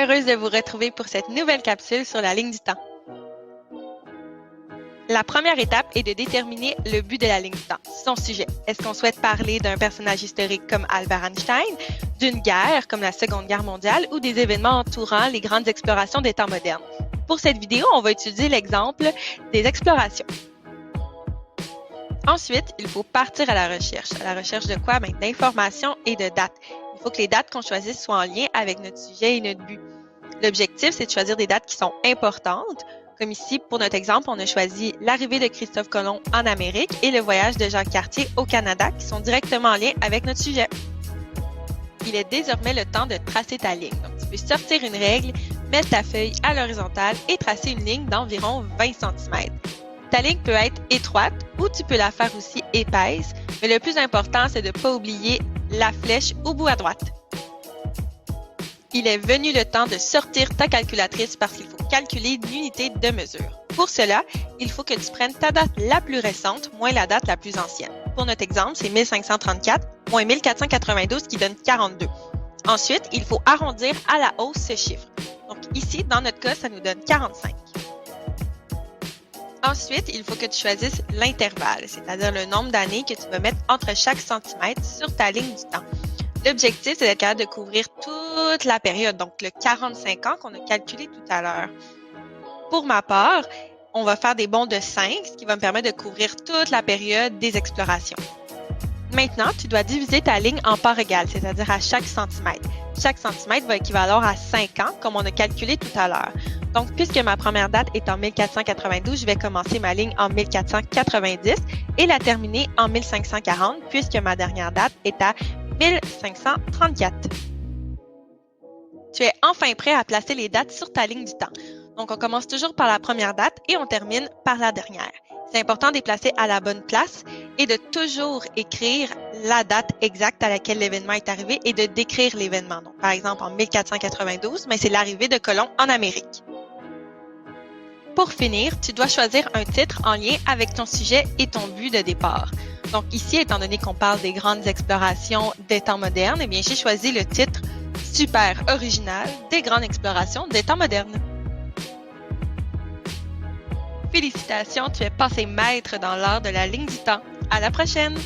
Heureuse de vous retrouver pour cette nouvelle capsule sur la ligne du temps. La première étape est de déterminer le but de la ligne du temps, son sujet. Est-ce qu'on souhaite parler d'un personnage historique comme Albert Einstein, d'une guerre comme la Seconde Guerre mondiale ou des événements entourant les grandes explorations des temps modernes? Pour cette vidéo, on va étudier l'exemple des explorations. Ensuite, il faut partir à la recherche. À la recherche de quoi? D'informations et de dates. Il faut que les dates qu'on choisisse soient en lien avec notre sujet et notre but. L'objectif, c'est de choisir des dates qui sont importantes. Comme ici, pour notre exemple, on a choisi l'arrivée de Christophe Colomb en Amérique et le voyage de Jacques Cartier au Canada, qui sont directement en lien avec notre sujet. Il est désormais le temps de tracer ta ligne. Donc, tu peux sortir une règle, mettre ta feuille à l'horizontale et tracer une ligne d'environ 20 cm. Ta ligne peut être étroite ou tu peux la faire aussi épaisse, mais le plus important, c'est de ne pas oublier la flèche au bout à droite. Il est venu le temps de sortir ta calculatrice parce qu'il faut calculer une unité de mesure. Pour cela, il faut que tu prennes ta date la plus récente moins la date la plus ancienne. Pour notre exemple, c'est 1534 moins 1492 qui donne 42. Ensuite, il faut arrondir à la hausse ce chiffre. Donc ici, dans notre cas, ça nous donne 45. Ensuite, il faut que tu choisisses l'intervalle, c'est-à-dire le nombre d'années que tu vas mettre entre chaque centimètre sur ta ligne du temps. L'objectif, c'est d'être capable de couvrir toute la période, donc le 45 ans qu'on a calculé tout à l'heure. Pour ma part, on va faire des bonds de 5, ce qui va me permettre de couvrir toute la période des explorations. Maintenant, tu dois diviser ta ligne en parts égales, c'est-à-dire à chaque centimètre. Chaque centimètre va équivaloir à 5 ans, comme on a calculé tout à l'heure. Donc, puisque ma première date est en 1492, je vais commencer ma ligne en 1490 et la terminer en 1540, puisque ma dernière date est à 1534. Tu es enfin prêt à placer les dates sur ta ligne du temps. Donc, on commence toujours par la première date et on termine par la dernière. C'est important de les placer à la bonne place et de toujours écrire la date exacte à laquelle l'événement est arrivé et de décrire l'événement. Donc, par exemple, en 1492, c'est l'arrivée de Colomb en Amérique. Pour finir, tu dois choisir un titre en lien avec ton sujet et ton but de départ. Donc ici, étant donné qu'on parle des grandes explorations des temps modernes, eh bien, j'ai choisi le titre super original des grandes explorations des temps modernes. Félicitations, tu es passé maître dans l'art de la ligne du temps. À la prochaine!